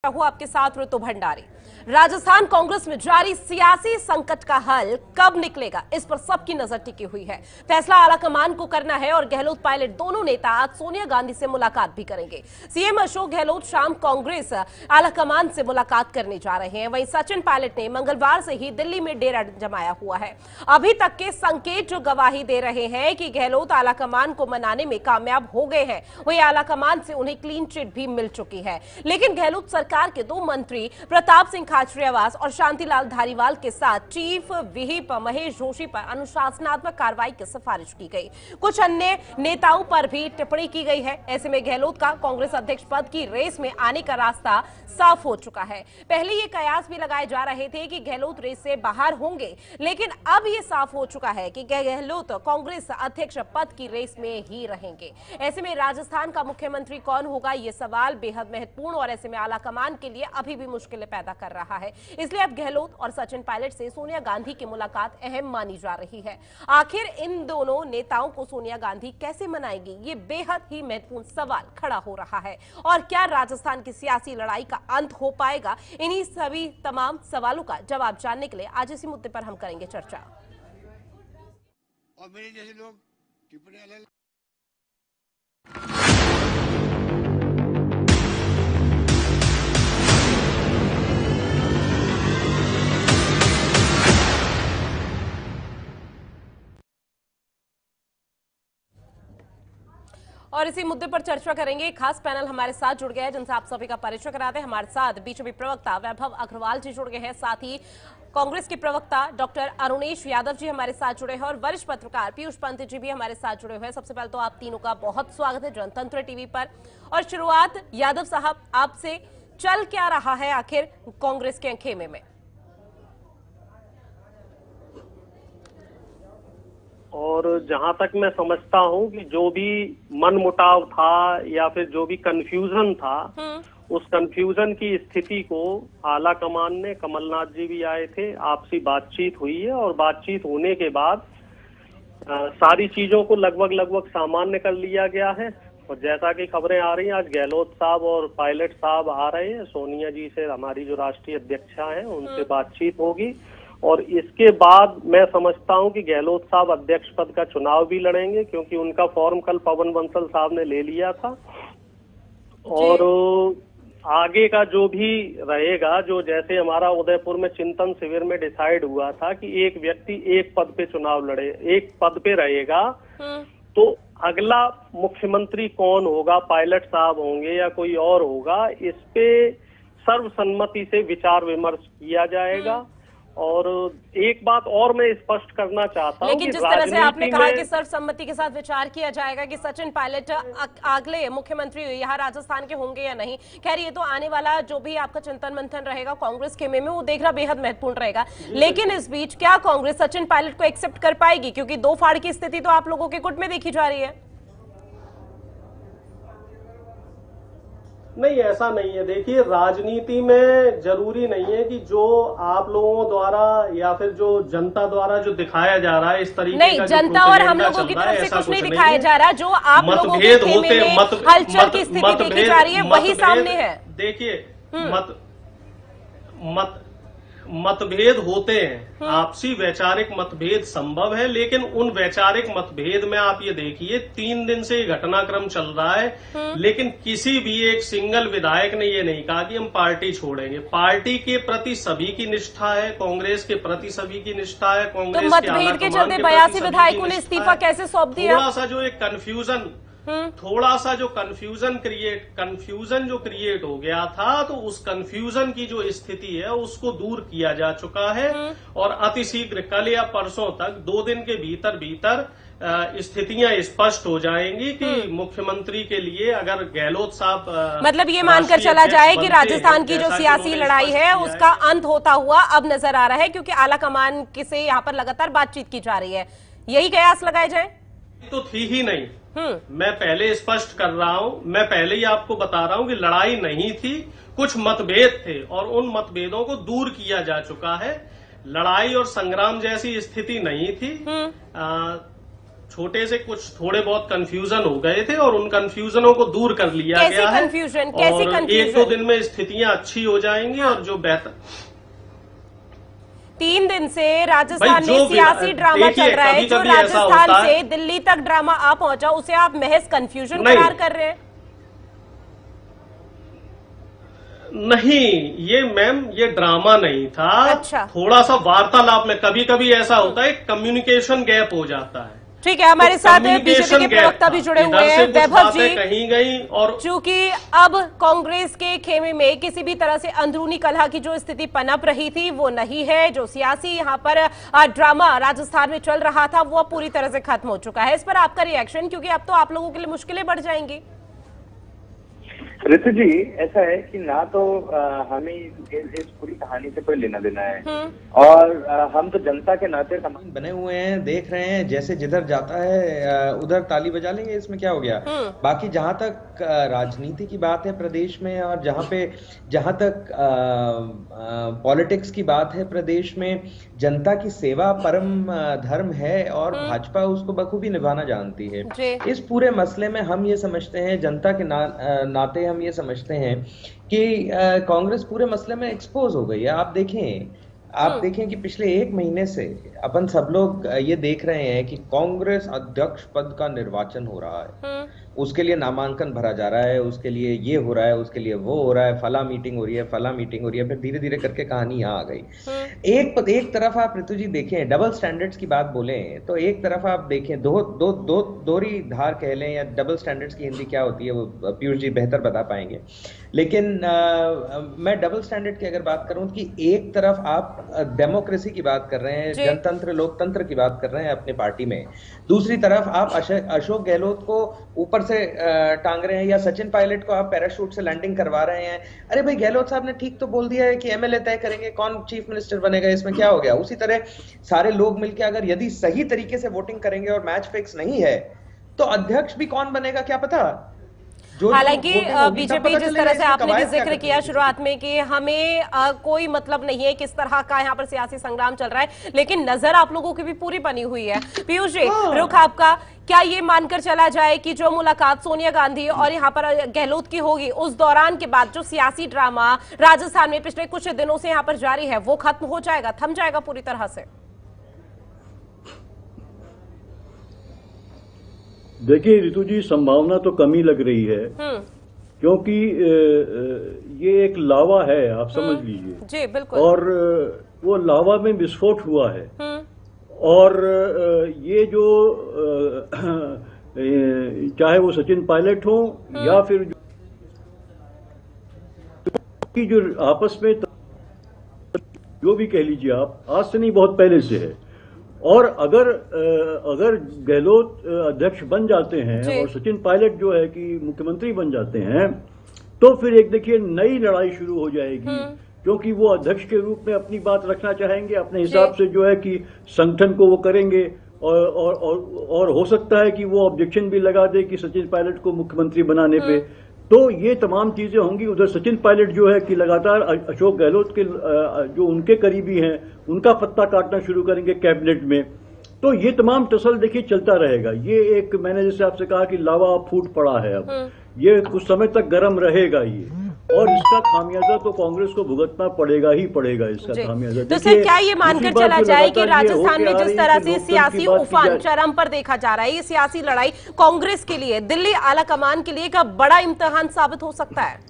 हूं आपके साथ ऋतु भंडारी। राजस्थान कांग्रेस में जारी सियासी संकट का हल कब निकलेगा, इस पर सबकी नजर टिकी हुई है। फैसला आलाकमान को करना है और गहलोत पायलट दोनों नेता आज सोनिया गांधी से मुलाकात भी करेंगे। सीएम अशोक गहलोत शाम कांग्रेस आलाकमान से मुलाकात करने जा रहे हैं। वहीं सचिन पायलट ने मंगलवार से ही दिल्ली में डेरा जमाया हुआ है। अभी तक के संकेत जो गवाही दे रहे हैं कि गहलोत आलाकमान को मनाने में कामयाब हो गए हैं। वहीं आलाकमान से उन्हें क्लीन चिट भी मिल चुकी है, लेकिन गहलोत सरकार के दो मंत्री प्रताप सिंह खाचरियावास और शांतिलाल धारीवाल के साथ चीफ व्हिप महेश जोशी पर अनुशासनात्मक कार्रवाई की सिफारिश की गई। कुछ अन्य नेताओं पर भी टिप्पणी की गई है। ऐसे में गहलोत का कांग्रेस अध्यक्ष पद की रेस में आने का रास्ता साफ हो चुका है। पहले ये कयास भी लगाए जा रहे थे कि गहलोत रेस से बाहर होंगे, लेकिन अब ये साफ हो चुका है कि गहलोत कांग्रेस अध्यक्ष पद की रेस में ही रहेंगे। ऐसे में राजस्थान का मुख्यमंत्री कौन होगा, ये सवाल बेहद महत्वपूर्ण और ऐसे में आलाकमान के लिए अभी भी मुश्किलें पैदा कर रहा है। इसलिए अब गहलोत और सचिन पायलट से सोनिया गांधी की मुलाकात अहम मानी जा रही है। आखिर इन दोनों नेताओं को सोनिया गांधी कैसे मनाएंगी, ये बेहद ही महत्वपूर्ण सवाल खड़ा हो रहा है। और क्या राजस्थान की सियासी लड़ाई का अंत हो पाएगा, इन्हीं सभी तमाम सवालों का जवाब जानने के लिए आज इसी मुद्दे पर हम करेंगे चर्चा। और मेरे जैसे लोग टिप्पणी और इसी मुद्दे पर चर्चा करेंगे। एक खास पैनल हमारे साथ जुड़ गया है जिनसे आप सभी का परिचय कराते हैं। हमारे साथ बीजेपी प्रवक्ता वैभव अग्रवाल जी जुड़ गए हैं, साथ ही कांग्रेस के प्रवक्ता डॉक्टर अरुणेश यादव जी हमारे साथ जुड़े हैं और वरिष्ठ पत्रकार पीयूष पंत जी भी हमारे साथ जुड़े हुए हैं। सबसे पहले तो आप तीनों का बहुत स्वागत है जनतंत्र टीवी पर। और शुरुआत यादव साहब आपसे, चल क्या रहा है आखिर कांग्रेस के खेमे में? और जहां तक मैं समझता हूं कि जो भी मनमुटाव था या फिर जो भी कंफ्यूजन था, उस कंफ्यूजन की स्थिति को आला कमान ने, कमलनाथ जी भी आए थे, आपसी बातचीत हुई है और बातचीत होने के बाद सारी चीजों को लगभग सामान्य कर लिया गया है। और जैसा कि खबरें आ रही हैं, आज गहलोत साहब और पायलट साहब आ रहे हैं। सोनिया जी से, हमारी जो राष्ट्रीय अध्यक्षा हैं, उनसे बातचीत होगी और इसके बाद मैं समझता हूं कि गहलोत साहब अध्यक्ष पद का चुनाव भी लड़ेंगे, क्योंकि उनका फॉर्म कल पवन बंसल साहब ने ले लिया था। और आगे का जो भी रहेगा, जो जैसे हमारा उदयपुर में चिंतन शिविर में डिसाइड हुआ था कि एक व्यक्ति एक पद पे चुनाव लड़े, एक पद पे रहेगा, तो अगला मुख्यमंत्री कौन होगा, पायलट साहब होंगे या कोई और होगा, इस पे सर्वसम्मति से विचार विमर्श किया जाएगा। और एक बात और मैं स्पष्ट करना चाहता हूं, लेकिन जिस तरह से आपने कहा कि सर्वसम्मति के साथ विचार किया जाएगा कि सचिन पायलट अगले मुख्यमंत्री यहाँ राजस्थान के होंगे या नहीं, खैर ये तो आने वाला जो भी आपका चिंतन मंथन रहेगा कांग्रेस खेमे में, वो देखना बेहद महत्वपूर्ण रहेगा। लेकिन इस बीच क्या कांग्रेस सचिन पायलट को एक्सेप्ट कर पाएगी, क्योंकि दो फाड़ की स्थिति तो आप लोगों के गुट में देखी जा रही है? नहीं, ऐसा नहीं है। देखिए, राजनीति में जरूरी नहीं है कि जो आप लोगों द्वारा या फिर जो जनता द्वारा जो दिखाया जा रहा है इस तरीके नहीं, का जनता और हम लोगों की तरफ से कुछ नहीं दिखाया जा रहा। जो आप लोगों के खेमे में हलचल की स्थिति देखी जा रही है वही सामने है। देखिए, मतभेद होते हैं, आपसी वैचारिक मतभेद संभव है, लेकिन उन वैचारिक मतभेद में आप ये देखिए 3 दिन से ये घटनाक्रम चल रहा है, लेकिन किसी भी एक सिंगल विधायक ने ये नहीं कहा कि हम पार्टी छोड़ेंगे। पार्टी के प्रति सभी की निष्ठा है, कांग्रेस के प्रति सभी की निष्ठा है। कांग्रेस तो मतभेद के चलते 82 विधायकों ने इस्तीफा कैसे सौंप दिया? थोड़ा सा जो एक कंफ्यूजन कंफ्यूजन जो क्रिएट हो गया था, तो उस कंफ्यूजन की जो स्थिति है उसको दूर किया जा चुका है। और अतिशीघ्र कल या परसों तक 2 दिन के भीतर स्थितियां स्पष्ट हो जाएंगी कि मुख्यमंत्री के लिए अगर गहलोत साहब मतलब ये मानकर चला जाए कि राजस्थान की जो सियासी लड़ाई है उसका अंत होता हुआ अब नजर आ रहा है, क्योंकि आला कमान से यहाँ पर लगातार बातचीत की जा रही है, यही कयास लगाए जाए? तो थी ही नहीं। मैं पहले स्पष्ट कर रहा हूं, मैं पहले ही आपको बता रहा हूं कि लड़ाई नहीं थी, कुछ मतभेद थे और उन मतभेदों को दूर किया जा चुका है। लड़ाई और संग्राम जैसी स्थिति नहीं थी। छोटे से कुछ थोड़े बहुत कंफ्यूजन हो गए थे और उन कंफ्यूजनों को दूर कर लिया गया है। कैसी और कंफ्यूजन? 1-2 दिन में स्थितियां अच्छी हो जाएंगी और जो बेहतर 3 दिन से राजस्थान में सियासी ड्रामा चल रहा है। जो राजस्थान से दिल्ली तक ड्रामा आ पहुंचा उसे आप महज कंफ्यूजन करार कर रहे हैं? नहीं, ये मैम ये ड्रामा नहीं था। अच्छा। थोड़ा सा वार्तालाप में कभी कभी ऐसा होता है, कम्युनिकेशन गैप हो जाता है। ठीक है, हमारे साथ बीजेपी के प्रवक्ता भी जुड़े हुए हैं, वैभव जी। कहीं गई और चूंकि अब कांग्रेस के खेमे में किसी भी तरह से अंदरूनी कलह की जो स्थिति पनप रही थी वो नहीं है। जो सियासी यहाँ पर ड्रामा राजस्थान में चल रहा था वो पूरी तरह से खत्म हो चुका है। इस पर आपका रिएक्शन, क्योंकि अब तो आप लोगों के लिए मुश्किलें बढ़ जाएंगी। ऋतु जी, ऐसा है कि ना तो हमें इस पूरी कहानी से कोई लेना देना है और हम तो जनता के नाते तमाम बने हुए हैं, देख रहे हैं जैसे जिधर जाता है उधर ताली बजा लेंगे, इसमें क्या हो गया। बाकी जहां तक राजनीति की बात है प्रदेश में और जहां तक पॉलिटिक्स की बात है प्रदेश में, जनता की सेवा परम धर्म है और भाजपा उसको बखूबी निभाना जानती है। इस पूरे मसले में हम ये समझते हैं, जनता के नाते हम ये समझते हैं कि कांग्रेस पूरे मसले में एक्सपोज हो गई है। आप देखें कि पिछले 1 महीने से अपन सब लोग ये देख रहे हैं कि कांग्रेस अध्यक्ष पद का निर्वाचन हो रहा है, उसके लिए नामांकन भरा जा रहा है, उसके लिए ये हो रहा है, उसके लिए वो हो रहा है, फला मीटिंग हो रही है, फला मीटिंग हो रही है, फिर धीरे धीरे करके कहानी यहाँ आ गई। एक तरफ आप ऋतु जी देखें, डबल स्टैंडर्ड्स की बात बोलें तो एक तरफ आप देखें दोहरी धार कह लें या डबल स्टैंडर्ड्स की हिंदी क्या होती है वो पीयूष जी बेहतर बता पाएंगे। लेकिन मैं डबल स्टैंडर्ड की अगर बात करूं कि एक तरफ आप डेमोक्रेसी की बात कर रहे हैं, जनतंत्र लोकतंत्र की बात कर रहे हैं अपनी पार्टी में, दूसरी तरफ आप अशोक गहलोत को ऊपर से टांग रहे हैं या सचिन पायलट को आप पैराशूट से लैंडिंग करवा रहे हैं। अरे भाई, गहलोत साहब ने ठीक तो बोल दिया है कि एमएलए तय करेंगे कौन चीफ मिनिस्टर बनेगा, इसमें क्या हो गया। उसी तरह सारे लोग मिलकर अगर यदि सही तरीके से वोटिंग करेंगे और मैच फिक्स नहीं है तो अध्यक्ष भी कौन बनेगा क्या पता। हालांकि बीजेपी जिस तरह से आपने भी जिक्र किया शुरुआत में कि हमें कोई मतलब नहीं है किस तरह का यहाँ पर सियासी संग्राम चल रहा है, लेकिन नजर आप लोगों की भी पूरी बनी हुई है। पीयूष जी, रुख आपका, क्या ये मानकर चला जाए कि जो मुलाकात सोनिया गांधी और यहाँ पर गहलोत की होगी उस दौरान के बाद जो सियासी ड्रामा राजस्थान में पिछले कुछ दिनों से यहाँ पर जारी है वो खत्म हो जाएगा, थम जाएगा पूरी तरह से? देखिए ऋतु जी, संभावना तो कम ही लग रही है क्योंकि ये एक लावा है, आप समझ लीजिए जी, बिल्कुल। और वो लावा में विस्फोट हुआ है और ये जो चाहे वो सचिन पायलट हो या फिर जो आपस में जो भी कह लीजिए आप, आज से नहीं बहुत पहले से है। और अगर गहलोत अध्यक्ष बन जाते हैं और सचिन पायलट जो है कि मुख्यमंत्री बन जाते हैं तो फिर एक देखिए नई लड़ाई शुरू हो जाएगी, क्योंकि वो अध्यक्ष के रूप में अपनी बात रखना चाहेंगे, अपने हिसाब से जो है कि संगठन को वो करेंगे और हो सकता है कि वो ऑब्जेक्शन भी लगा दे कि सचिन पायलट को मुख्यमंत्री बनाने पे। तो ये तमाम चीजें होंगी। उधर सचिन पायलट जो है कि लगातार अशोक गहलोत के जो उनके करीबी हैं उनका पत्ता काटना शुरू करेंगे कैबिनेट में। तो ये तमाम टसल देखिए चलता रहेगा। ये एक, मैंने जैसे आपसे कहा कि लावा फूट पड़ा है, अब ये कुछ समय तक गर्म रहेगा ये, और इसका खामियाजा तो कांग्रेस को भुगतना पड़ेगा ही पड़ेगा इसका खामियाजा। तो सर, क्या ये मानकर चला जाए कि राजस्थान में जिस तरह से सियासी उफान चरम पर देखा जा रहा है, ये सियासी लड़ाई कांग्रेस के लिए, दिल्ली आला कमान के लिए का बड़ा इम्तिहान साबित हो सकता है?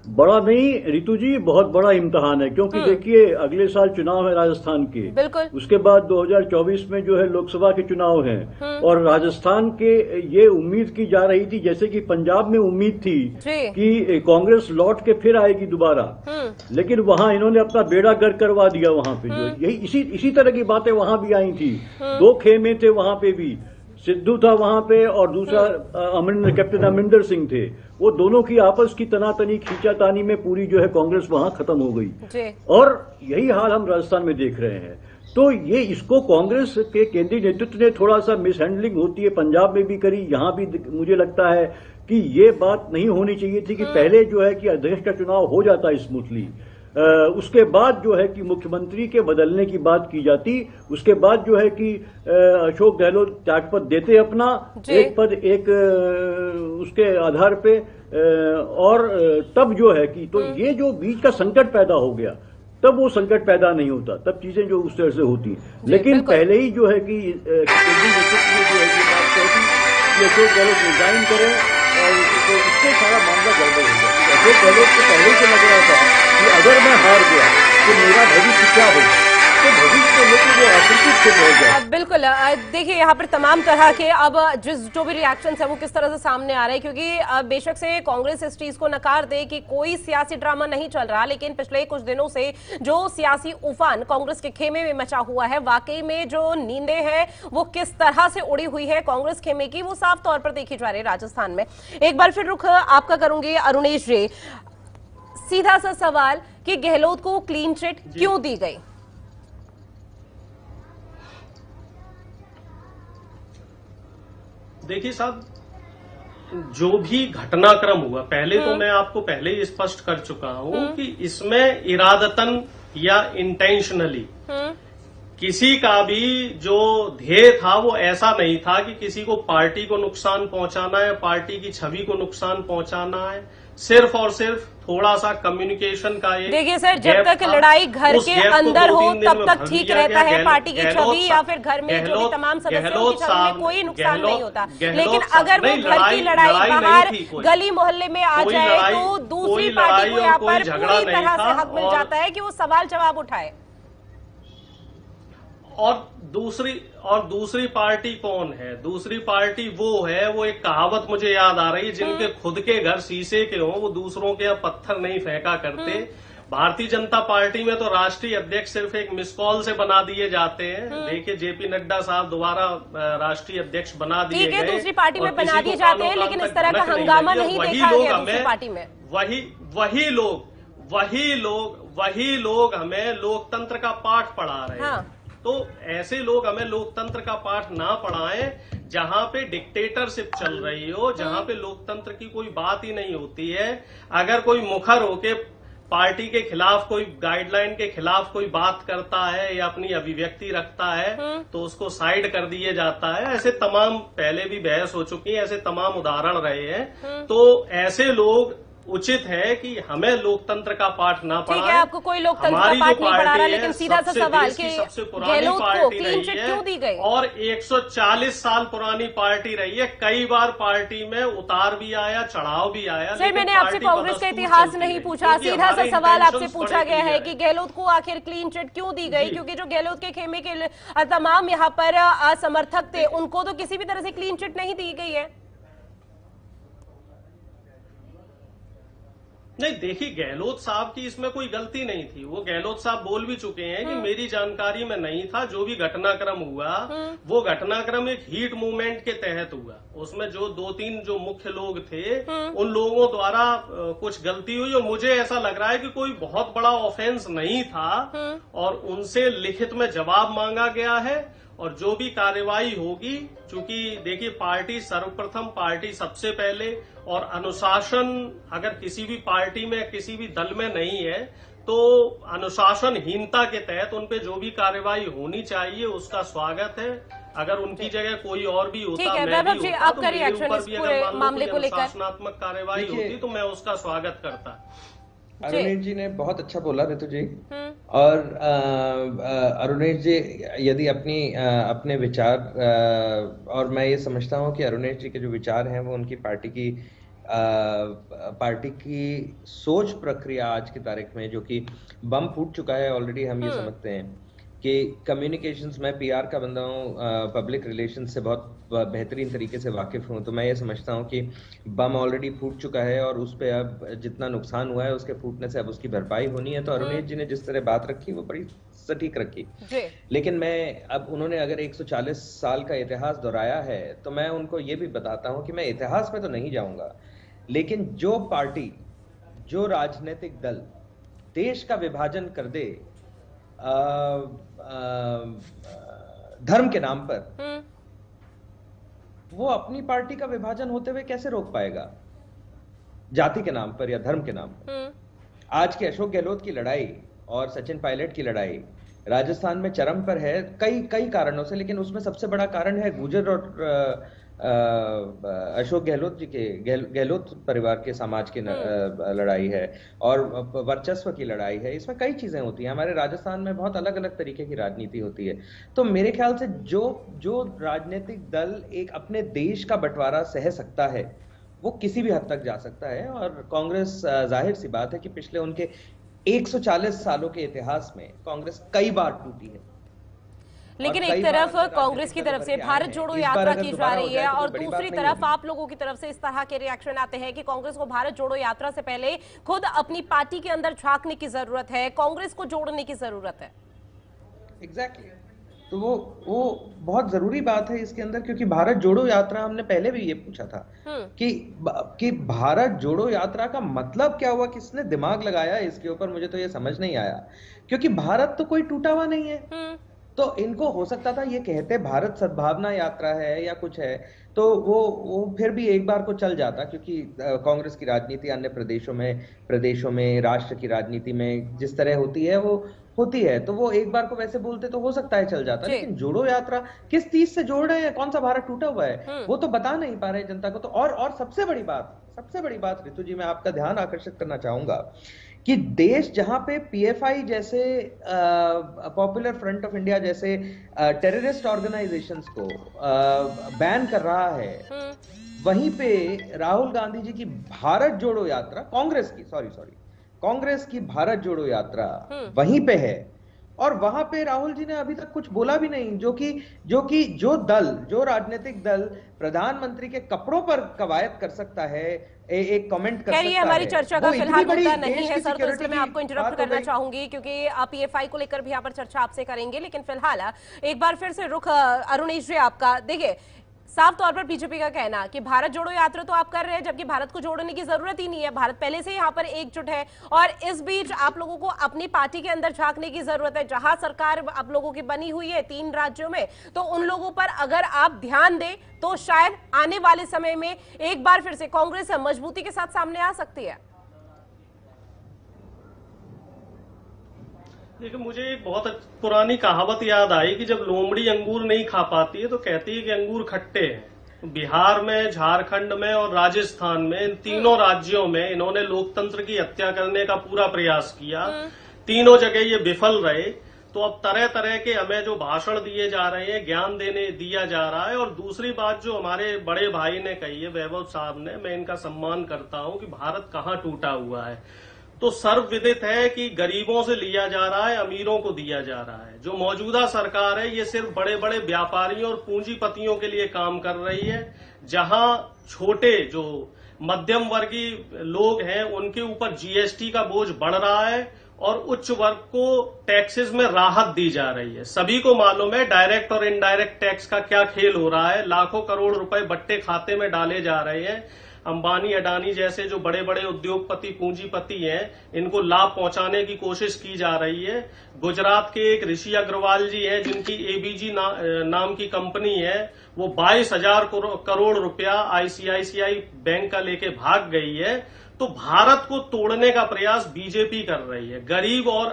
बड़ा नहीं ऋतु जी, बहुत बड़ा इम्तिहान है, क्योंकि देखिए अगले साल चुनाव है राजस्थान के, बिल्कुल। उसके बाद 2024 में जो है लोकसभा के चुनाव हैं, और राजस्थान के ये उम्मीद की जा रही थी, जैसे कि पंजाब में उम्मीद थी कि कांग्रेस लौट के फिर आएगी दोबारा, लेकिन वहां इन्होंने अपना बेड़ा गर्क करवा दिया। वहां पे जो यही इसी तरह की बातें वहां भी आई थी। 2 खेमे थे वहां पे भी, सिद्धू था वहां पे और दूसरा कैप्टन अमरिंदर सिंह थे। वो दोनों की आपस की तनातनी खींचातानी में पूरी जो है कांग्रेस वहां खत्म हो गई, और यही हाल हम राजस्थान में देख रहे हैं। तो ये इसको कांग्रेस के केंद्रीय नेतृत्व ने थोड़ा सा मिसहैंडलिंग होती है, पंजाब में भी करी, यहां भी मुझे लगता है कि ये बात नहीं होनी चाहिए थी कि पहले जो है कि अध्यक्ष का चुनाव हो जाता स्मूथली। उसके बाद जो है कि मुख्यमंत्री के बदलने की बात की जाती, उसके बाद जो है कि अशोक गहलोत त्यागपत्र देते अपना एक पद एक उसके आधार पे, और तब जो है कि तो ये जो बीच का संकट पैदा हो गया, तब वो संकट पैदा नहीं होता, तब चीजें जो उस तरह से होती। लेकिन पहले ही जो है कि केंद्रीय नेतृत्व जो है कि बात कहती कि अशोक गहलोत रिजाइन करें, और तो इससे सारा मामला गड़बड़ हो गया। अशोक गहलोत को पहले से लग रहा था कि अगर मैं हार गया तो मेरा भविष्य क्या होगा, तो भविष्य को लेकर वो आतंकित से बढ़ गया। बिल्कुल, देखिए यहाँ पर तमाम तरह के अब जो भी रिएक्शंस है वो किस तरह से सामने आ रहे हैं, क्योंकि बेशक से कांग्रेस इस चीज को नकार दे कि कोई सियासी ड्रामा नहीं चल रहा, लेकिन पिछले कुछ दिनों से जो सियासी उफान कांग्रेस के खेमे में मचा हुआ है, वाकई में जो नींदें हैं वो किस तरह से उड़ी हुई है कांग्रेस खेमे की, वो साफ तौर पर देखी जा रही है राजस्थान में। एक बार फिर रुख आपका करूंगी अरुणेश जी, सीधा सा सवाल कि गहलोत को क्लीन चिट क्यों दी गई? देखिए साहब, जो भी घटनाक्रम हुआ, पहले तो मैं आपको पहले ही स्पष्ट कर चुका हूं कि इसमें इरादतन या इंटेंशनली किसी का भी जो ध्येय था वो ऐसा नहीं था कि किसी को पार्टी को नुकसान पहुंचाना है, पार्टी की छवि को नुकसान पहुंचाना है। सिर्फ और सिर्फ थोड़ा सा कम्युनिकेशन का एक, देखिए सर, जब तक लड़ाई घर के अंदर हो तब तक ठीक रहता है, पार्टी की छवि या फिर घर में जो भी तमाम सदस्यों की छवि में कोई नुकसान नहीं होता। लेकिन अगर वो घर की लड़ाई बाहर गली मोहल्ले में आ जाए तो दूसरी पार्टी को यहाँ पर पूरी तरह से हक मिल जाता है कि वो सवाल जवाब उठाए। और दूसरी पार्टी कौन है? दूसरी पार्टी वो है, वो एक कहावत मुझे याद आ रही है, जिनके खुद के घर शीशे के हों वो दूसरों के यहाँ पत्थर नहीं फेंका करते। भारतीय जनता पार्टी में तो राष्ट्रीय अध्यक्ष सिर्फ एक मिस कॉल से बना दिए जाते हैं। देखिए जेपी नड्डा साहब दोबारा राष्ट्रीय अध्यक्ष बना दिए गए, दूसरी पार्टी में बना दिए जाते हैं, लेकिन इस तरह का हंगामा नहीं देखा गया दूसरी पार्टी में। वही लोग हमें लोकतंत्र का पाठ पढ़ा रहे हैं। तो ऐसे लोग हमें लोकतंत्र का पाठ ना पढ़ाएं जहां पे डिक्टेटरशिप चल रही हो, जहां पे लोकतंत्र की कोई बात ही नहीं होती है। अगर कोई मुखर होके पार्टी के खिलाफ, कोई गाइडलाइन के खिलाफ कोई बात करता है या अपनी अभिव्यक्ति रखता है तो उसको साइड कर दिए जाता है। ऐसे तमाम, पहले भी बहस हो चुकी है, ऐसे तमाम उदाहरण रहे हैं। तो ऐसे लोग उचित है कि हमें लोकतंत्र का पाठ ना पढ़ाएं। ठीक है, आपको कोई लोकतंत्र का पाठ नहीं पढ़ा रहा, लेकिन सीधा सा सवाल कि गहलोत को क्लीन चिट क्यों दी गई? और 140 साल पुरानी पार्टी रही है, कई बार पार्टी में उतार भी आया, चढ़ाव भी आया। सर, मैंने आपसे कांग्रेस का इतिहास नहीं पूछा, सीधा सा सवाल आपसे पूछा गया है कि गहलोत को आखिर क्लीन चिट क्यों दी गई? क्योंकि जो गहलोत के खेमे के तमाम यहाँ पर समर्थक थे, उनको तो किसी भी तरह से क्लीन चिट नहीं दी गई है। नहीं, देखिए गहलोत साहब की इसमें कोई गलती नहीं थी। वो गहलोत साहब बोल भी चुके हैं कि मेरी जानकारी में नहीं था। जो भी घटनाक्रम हुआ वो घटनाक्रम एक हीट मूवमेंट के तहत हुआ। उसमें जो 2-3 जो मुख्य लोग थे उन लोगों द्वारा कुछ गलती हुई, और मुझे ऐसा लग रहा है कि कोई बहुत बड़ा ऑफेंस नहीं था और उनसे लिखित में जवाब मांगा गया है। और जो भी कार्रवाई होगी, चूंकि देखिए पार्टी सर्वप्रथम, पार्टी सबसे पहले, और अनुशासन अगर किसी भी पार्टी में, किसी भी दल में नहीं है तो अनुशासनहीनता के तहत उन पे जो भी कार्रवाई होनी चाहिए उसका स्वागत है। अगर उनकी जगह कोई और भी होता, मैं भी होता, तो मेरे ऊपर भी अगर मामले को लेकर अनुशासनात्मक कार्रवाई होती तो मैं उसका स्वागत करता। अरुणेश जी ने बहुत अच्छा बोला ऋतु जी। और अरुणेश जी यदि अपने विचार, और मैं ये समझता हूँ कि अरुणेश जी के जो विचार हैं वो उनकी पार्टी की सोच प्रक्रिया आज की तारीख में, जो कि बम फूट चुका है ऑलरेडी, हम ये समझते हैं कि कम्युनिकेशंस में पीआर का बंदा हूँ, पब्लिक रिलेशंस से बहुत बेहतरीन तरीके से वाकिफ हूँ। तो मैं ये समझता हूँ कि बम ऑलरेडी फूट चुका है और उस पे अब जितना नुकसान हुआ है उसके फूटने से अब उसकी भरपाई होनी है। तो अरुणेश जी ने जिस तरह बात रखी वो बड़ी सटीक रखी। लेकिन अब उन्होंने अगर 140 साल का इतिहास दोहराया है तो मैं उनको ये भी बताता हूँ कि मैं इतिहास में तो नहीं जाऊंगा, लेकिन जो पार्टी, जो राजनीतिक दल देश का विभाजन कर दे धर्म के नाम पर, वो अपनी पार्टी का विभाजन होते हुए कैसे रोक पाएगा? जाति के नाम पर या धर्म के नाम पर। आज के अशोक गहलोत की लड़ाई और सचिन पायलट की लड़ाई राजस्थान में चरम पर है कई कारणों से, लेकिन उसमें सबसे बड़ा कारण है गुर्जर और अशोक गहलोत जी के गहलोत परिवार के समाज की लड़ाई है और वर्चस्व की लड़ाई है। इसमें कई चीजें होती हैं। हमारे राजस्थान में बहुत अलग अलग तरीके की राजनीति होती है। तो मेरे ख्याल से जो राजनीतिक दल एक अपने देश का बंटवारा सह सकता है वो किसी भी हद तक जा सकता है। और कांग्रेस, जाहिर सी बात है कि पिछले उनके 140 सालों के इतिहास में कांग्रेस कई बार टूटी है। लेकिन एक तरफ कांग्रेस की तरफ से भारत जोड़ो यात्रा की जा रही है और दूसरी तरफ आप लोगों की तरफ से इस तरह के रिएक्शन आते हैं कि कांग्रेस को भारत जोड़ो यात्रा से पहले खुद अपनी पार्टी के अंदर झांकने की जरूरत है, कांग्रेस को जोड़ने की जरूरत है। एग्जैक्टली। तो वो बहुत जरूरी बात है इसके अंदर, क्योंकि भारत जोड़ो यात्रा हमने पहले भी ये पूछा था कि भारत जोड़ो यात्रा का मतलब क्या हुआ, किसने दिमाग लगाया इसके ऊपर, मुझे तो ये समझ नहीं आया। क्योंकि भारत तो कोई टूटा हुआ नहीं है। तो इनको हो सकता था ये कहते भारत सद्भावना यात्रा है या कुछ है, तो वो फिर भी एक बार को चल जाता, क्योंकि कांग्रेस की राजनीति अन्य प्रदेशों में राष्ट्र की राजनीति में जिस तरह होती है वो होती है, तो वो एक बार को वैसे बोलते तो हो सकता है चल जाता। लेकिन जोड़ो यात्रा किस चीज से जोड़ रहे हैं, कौन सा भारत टूटा हुआ है, वो तो बता नहीं पा रहे जनता को। तो और सबसे बड़ी बात रितु जी, मैं आपका ध्यान आकर्षित करना चाहूंगा कि देश जहां पे पीएफआई जैसे पॉपुलर फ्रंट ऑफ इंडिया जैसे टेररिस्ट ऑर्गेनाइजेशंस को बैन कर रहा है, वहीं पे राहुल गांधी जी की भारत जोड़ो यात्रा, कांग्रेस की भारत जोड़ो यात्रा वहीं पे है। और वहां पे राहुल जी ने अभी तक कुछ बोला भी नहीं, जो राजनीतिक दल प्रधानमंत्री के कपड़ों पर कवायद कर सकता है, एक कमेंट कर सकता है। हमारी चर्चा का फिलहाल मुद्दा नहीं है सर, तो इसलिए मैं आपको इंटरप्ट करना चाहूंगी, क्योंकि आप पीएफआई को लेकर भी यहाँ पर चर्चा आपसे करेंगे। लेकिन फिलहाल एक बार फिर से रुख अरुणेश जी आपका, देखिए साफ तौर पर बीजेपी का कहना कि भारत जोड़ो यात्रा तो आप कर रहे हैं, जबकि भारत को जोड़ने की जरूरत ही नहीं है, भारत पहले से यहाँ पर एकजुट है। और इस बीच आप लोगों को अपनी पार्टी के अंदर झांकने की जरूरत है। जहां सरकार आप लोगों की बनी हुई है 3 राज्यों में, तो उन लोगों पर अगर आप ध्यान दें तो शायद आने वाले समय में एक बार फिर से कांग्रेस मजबूती के साथ सामने आ सकती है। देखिए, मुझे एक बहुत पुरानी कहावत याद आई कि जब लोमड़ी अंगूर नहीं खा पाती है तो कहती है कि अंगूर खट्टे हैं। बिहार में, झारखंड में और राजस्थान में, इन तीनों राज्यों में इन्होंने लोकतंत्र की हत्या करने का पूरा प्रयास किया। तीनों जगह ये विफल रहे। तो अब तरह तरह के हमें जो भाषण दिए जा रहे हैं, ज्ञान दिया जा रहा है। और दूसरी बात जो हमारे बड़े भाई ने कही है, वैभव साहब ने, मैं इनका सम्मान करता हूं कि भारत कहाँ टूटा हुआ है। तो सर्वविदित है कि गरीबों से लिया जा रहा है, अमीरों को दिया जा रहा है। जो मौजूदा सरकार है ये सिर्फ बड़े बड़े व्यापारियों और पूंजीपतियों के लिए काम कर रही है, जहां छोटे जो मध्यम वर्गीय लोग हैं उनके ऊपर जीएसटी का बोझ बढ़ रहा है और उच्च वर्ग को टैक्सेस में राहत दी जा रही है। सभी को मालूम है डायरेक्ट और इनडायरेक्ट टैक्स का क्या खेल हो रहा है। लाखों करोड़ रुपए बट्टे खाते में डाले जा रहे हैं। अंबानी, अडानी जैसे जो बड़े बड़े उद्योगपति, पूंजीपति हैं, इनको लाभ पहुंचाने की कोशिश की जा रही है। गुजरात के एक ऋषि अग्रवाल जी हैं जिनकी एबीजी नाम की कंपनी है, वो 22,000 करोड़ रुपया आईसीआईसीआई बैंक का लेके भाग गई है। तो भारत को तोड़ने का प्रयास बीजेपी कर रही है। गरीब और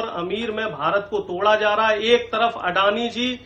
अमीर में भारत को तोड़ा जा रहा है। एक तरफ अडानी जी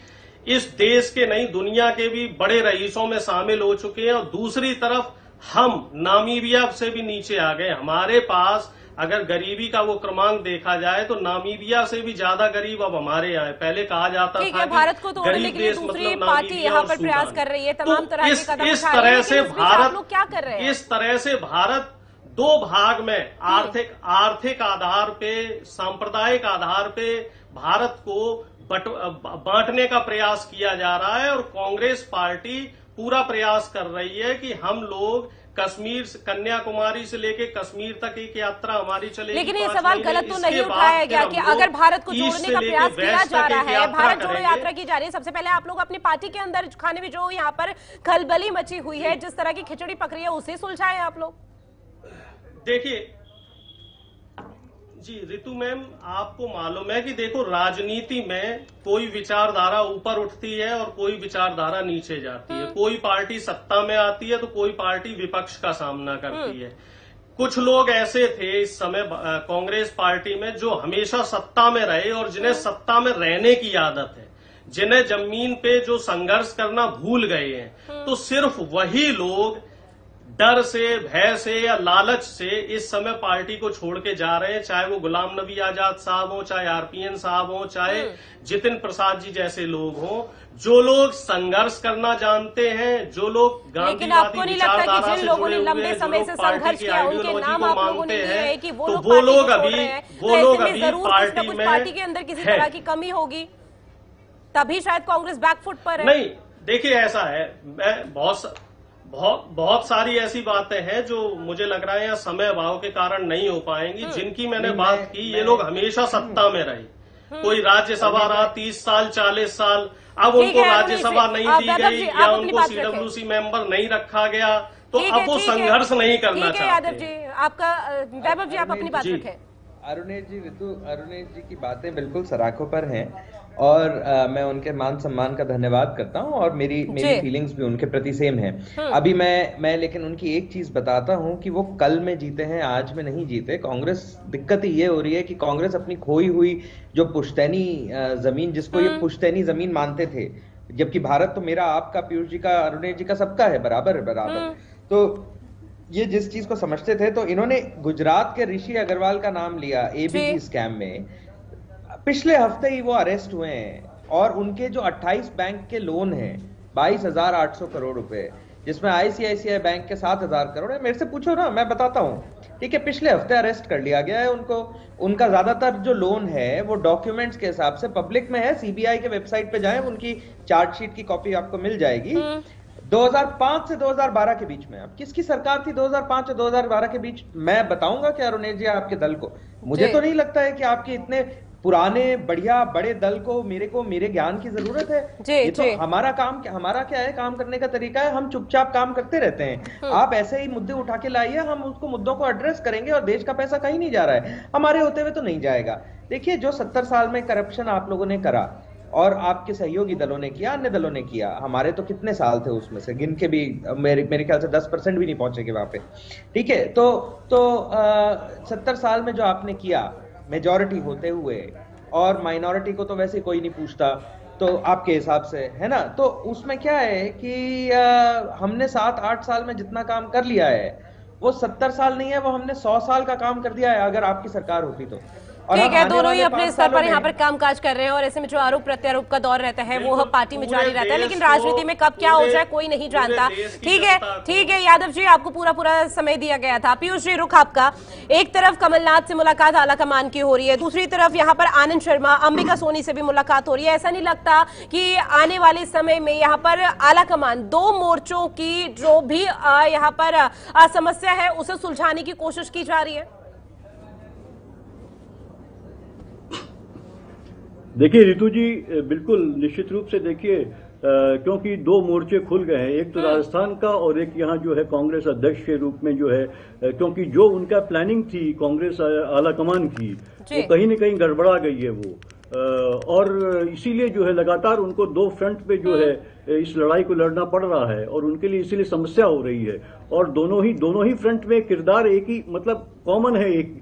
इस देश के नहीं दुनिया के भी बड़े रईसों में शामिल हो चुके हैं और दूसरी तरफ हम नामीबिया से भी नीचे आ गए। हमारे पास अगर गरीबी का वो क्रमांक देखा जाए तो नामीबिया से भी ज्यादा गरीब अब हमारे यहाँ है। पहले कहा जाता था कि भारत को तोड़ने के लिए दूसरी पार्टी यहाँ पर प्रयास कर रही है, तमाम तरह के कदम इस तरह से भारत क्या कर रहे हैं? इस तरह से भारत 2 भाग में आर्थिक आधार पे, सांप्रदायिक आधार पे भारत को बांटने का प्रयास किया जा रहा है। और कांग्रेस पार्टी पूरा प्रयास कर रही है कि हम लोग कश्मीर, कन्याकुमारी से लेके कश्मीर तक एक यात्रा हमारी चलेगी। लेकिन ये सवाल गलत तो नहीं उठाया गया कि अगर भारत को जोड़ने का प्रयास किया जा रहा है, भारत जोड़ो यात्रा की जा रही है, सबसे पहले आप लोग अपनी पार्टी के अंदर खाने में जो यहाँ पर खलबली मची हुई है, जिस तरह की खिचड़ी पक रही है, उसे सुलझाएं आप लोग। देखिए जी रितु मैम, आपको मालूम है कि देखो राजनीति में कोई विचारधारा ऊपर उठती है और कोई विचारधारा नीचे जाती है। कोई पार्टी सत्ता में आती है तो कोई पार्टी विपक्ष का सामना करती है। कुछ लोग ऐसे थे इस समय कांग्रेस पार्टी में जो हमेशा सत्ता में रहे और जिन्हें सत्ता में रहने की आदत है, जिन्हें जमीन पे जो संघर्ष करना भूल गए हैं, तो सिर्फ वही लोग डर से, भय से या लालच से इस समय पार्टी को छोड़ के जा रहे हैं, चाहे वो गुलाम नबी आजाद साहब हो, चाहे आरपीएन साहब हो, चाहे जितिन प्रसाद जी जैसे लोग हों। जो लोग संघर्ष करना जानते हैं, जो लोग गांधीवादी विचारधारा से जुड़े हुए हैं, जो लोग पार्टी की आइडियोलॉजी को मानते हैं, तो वो लोग अभी पार्टी के अंदर किसी तरह की कमी होगी, तभी शायद कांग्रेस बैकफुट पर है। नहीं, देखिए ऐसा है, मैं बहुत सारी ऐसी बातें हैं जो मुझे लग रहा है या समय अभाव के कारण नहीं हो पाएंगी। जिनकी मैंने बात की, ये लोग हमेशा सत्ता में रहे। कोई राज्यसभा रहा 30 साल 40 साल, अब उनको राज्यसभा नहीं दी गई या उनको सीडब्ल्यूसी मेंबर नहीं रखा गया, तो अब वो संघर्ष नहीं करना चाहते। यादव जी, आपका वैभव जी, आप अपनी बात रखें। अरुणेश जी की बातें बिल्कुल सराखों पर हैं और मैं उनके मान सम्मान का धन्यवाद करता हूं और मेरी फीलिंग्स भी उनके प्रति सेम है। अभी मैं लेकिन उनकी एक चीज बताता हूं कि वो कल में जीते हैं, आज में नहीं जीते। कांग्रेस, दिक्कत ये हो रही है कि कांग्रेस अपनी खोई हुई जो पुश्तैनी जमीन, जिसको ये पुश्तैनी जमीन मानते थे, जबकि भारत तो मेरा, आपका, पीयूष जी का, अरुणेश जी का, सबका है, बराबर। तो ये जिस चीज को समझते थे, तो इन्होंने गुजरात के ऋषि अग्रवाल का नाम लिया एबीसी स्कैम में। पिछले हफ्ते ही वो अरेस्ट हुए हैं और उनके जो 28 बैंक के लोन हैं 22,800 करोड़ रुपए, जिसमें आईसीआईसीआई बैंक के 7,000 करोड़ है। मेरे से पूछो ना, मैं बताता हूँ, ठीक है। पिछले हफ्ते अरेस्ट कर लिया गया है उनको। उनका ज्यादातर जो लोन है वो डॉक्यूमेंट्स के हिसाब से पब्लिक में है, सीबीआई के वेबसाइट पे जाएं, उनकी चार्जशीट की कॉपी आपको मिल जाएगी। 2005 से 2012 के बीच में, अब किसकी सरकार थी 2005 से 2012 के बीच, मैं बताऊंगा कि अरुणेश जी आपके दल को, मुझे तो नहीं लगता है कि आपके इतने पुराने बढ़िया बड़े दल को मेरे ज्ञान की जरूरत है। ये तो हमारा क्या है, काम करने का तरीका है, हम चुपचाप काम करते रहते हैं। आप ऐसे ही मुद्दे उठा के लाइए, हम उसको मुद्दों को एड्रेस करेंगे और देश का पैसा कहीं नहीं जा रहा है, हमारे होते हुए तो नहीं जाएगा। देखिए, जो 70 साल में करप्शन आप लोगों ने करा और आपके सहयोगी दलों ने किया, अन्य दलों ने किया, हमारे तो कितने साल थे उसमें से गिन के भी मेरे ख्याल से 10% भी नहीं पहुंचेंगे वहां पे, ठीक है। तो 70 साल में जो आपने किया मेजॉरिटी होते हुए, और माइनॉरिटी को तो वैसे कोई नहीं पूछता, तो आपके हिसाब से है ना, तो उसमें क्या है कि हमने 7-8 साल में जितना काम कर लिया है वो 70 साल नहीं है, वो हमने 100 साल का काम कर दिया है अगर आपकी सरकार होती तो। ठीक है, दोनों ही अपने स्तर पर यहाँ पर कामकाज कर रहे हैं और ऐसे में जो आरोप प्रत्यारोप का दौर रहता है वो पार्टी में जारी रहता है, लेकिन राजनीति में कब क्या हो जाए कोई नहीं जानता। ठीक है यादव जी, आपको पूरा समय दिया गया था। पीयूष जी, रुख आपका, एक तरफ कमलनाथ से मुलाकात आलाकमान की हो रही है, दूसरी तरफ यहाँ पर आनंद शर्मा, अंबिका सोनी से भी मुलाकात हो रही है। ऐसा नहीं लगता कि आने वाले समय में यहाँ पर आलाकमान दो मोर्चों की जो भी यहाँ पर समस्या है उसे सुलझाने की कोशिश की जा रही है? देखिए रितु जी, बिल्कुल निश्चित रूप से देखिए, क्योंकि दो मोर्चे खुल गए हैं, एक तो राजस्थान का और एक यहाँ जो है कांग्रेस अध्यक्ष के रूप में जो है, क्योंकि जो उनका प्लानिंग थी कांग्रेस आलाकमान की, वो कहीं न कहीं गड़बड़ा गई है वो, और इसीलिए जो है लगातार उनको दो फ्रंट पे जो है इस लड़ाई को लड़ना पड़ रहा है और उनके लिए इसीलिए समस्या हो रही है। और दोनों ही फ्रंट में किरदार एक ही, मतलब कॉमन है, एक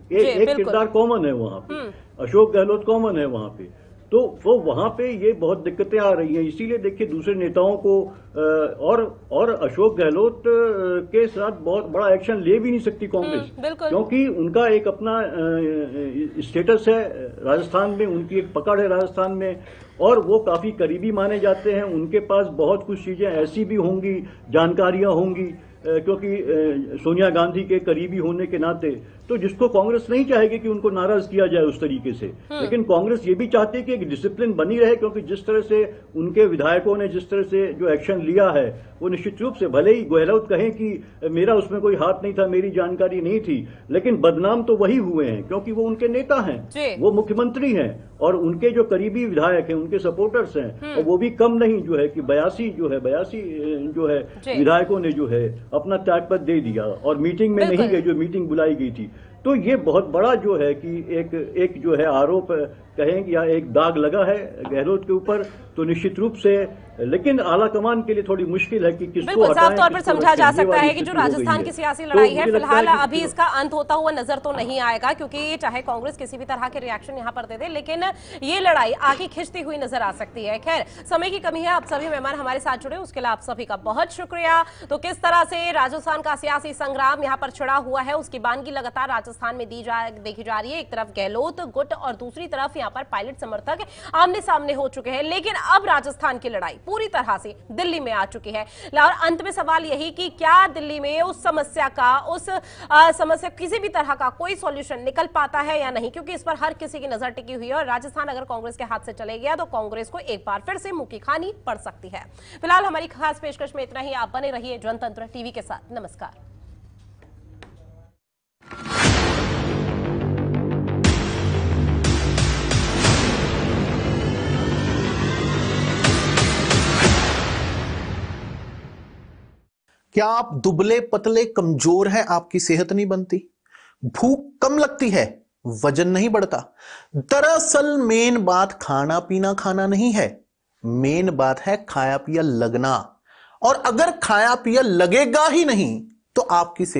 किरदार कॉमन है वहां पे, अशोक गहलोत कॉमन है वहां पे, तो वो वहां पे ये बहुत दिक्कतें आ रही हैं। इसीलिए देखिए दूसरे नेताओं को और अशोक गहलोत के साथ बहुत बड़ा एक्शन ले भी नहीं सकती कांग्रेस, क्योंकि उनका एक अपना स्टेटस है राजस्थान में, उनकी एक पकड़ है राजस्थान में और वो काफी करीबी माने जाते हैं। उनके पास बहुत कुछ चीजें ऐसी भी होंगी, जानकारियां होंगी, क्योंकि सोनिया गांधी के करीबी होने के नाते, तो जिसको कांग्रेस नहीं चाहेगी कि उनको नाराज किया जाए उस तरीके से, लेकिन कांग्रेस ये भी चाहती है कि एक डिसिप्लिन बनी रहे, क्योंकि जिस तरह से उनके विधायकों ने जिस तरह से जो एक्शन लिया है वो निश्चित रूप से, भले ही गहलोत कहें कि मेरा उसमें कोई हाथ नहीं था, मेरी जानकारी नहीं थी, लेकिन बदनाम तो वही हुए हैं क्योंकि वो उनके नेता हैं, वो मुख्यमंत्री हैं और उनके जो करीबी विधायक हैं, उनके सपोर्टर्स हैं, और वो भी कम नहीं जो है कि 82 जो है विधायकों ने जो है अपना त्यागपत्र दे दिया और मीटिंग में नहीं गए जो मीटिंग बुलाई गई थी। तो ये बहुत बड़ा जो है कि एक जो है आरोप कहें या एक दाग लगा है गहलोत के ऊपर। तो निश्चित रूप से लेकिन आला कमान के लिए थोड़ी मुश्किल है कि किसको बिल्कुल हटाएं, साफ तौर पर किसको समझा रखें। जा ये सकता वाली है कि जो स्थिति हो गई राजस्थान है। की सियासी तो लड़ाई है मुझे लगता फिलहाल कि अभी इसका अंत होता हुआ नजर तो नहीं आएगा, क्योंकि चाहे कांग्रेस किसी भी तरह के रिएक्शन यहां पर दे दे, लेकिन ये लड़ाई आगे खिंचती हुई नजर आ सकती है। खैर, समय की कमी है, आप सभी मेहमान हमारे साथ जुड़े उसके लिए आप सभी का बहुत शुक्रिया। तो किस तरह से राजस्थान का सियासी संग्राम यहां पर छिड़ा हुआ है, उसकी बानगी लगातार राजस्थान में देखी जा रही है। एक तरफ गहलोत गुट और दूसरी तरफ यहां पर पायलट समर्थक आमने सामने हो चुके हैं, लेकिन अब राजस्थान की लड़ाई पूरी तरह से दिल्ली में आ चुकी है। और अंत में सवाल यही कि क्या दिल्ली में उस समस्या किसी भी तरह का कोई सॉल्यूशन निकल पाता है या नहीं, क्योंकि इस पर हर किसी की नजर टिकी हुई है और राजस्थान अगर कांग्रेस के हाथ से चले गया तो कांग्रेस को एक बार फिर से मुंह की खानी पड़ सकती है। फिलहाल हमारी खास पेशकश में इतना ही। आप बने रहिए जनतंत्र टीवी के साथ। नमस्कार। क्या आप दुबले पतले कमजोर हैं, आपकी सेहत नहीं बनती, भूख कम लगती है, वजन नहीं बढ़ता? दरअसल मेन बात खाना पीना खाना नहीं है, मेन बात है खाया पिया लगना। और अगर खाया पिया लगेगा ही नहीं तो आपकी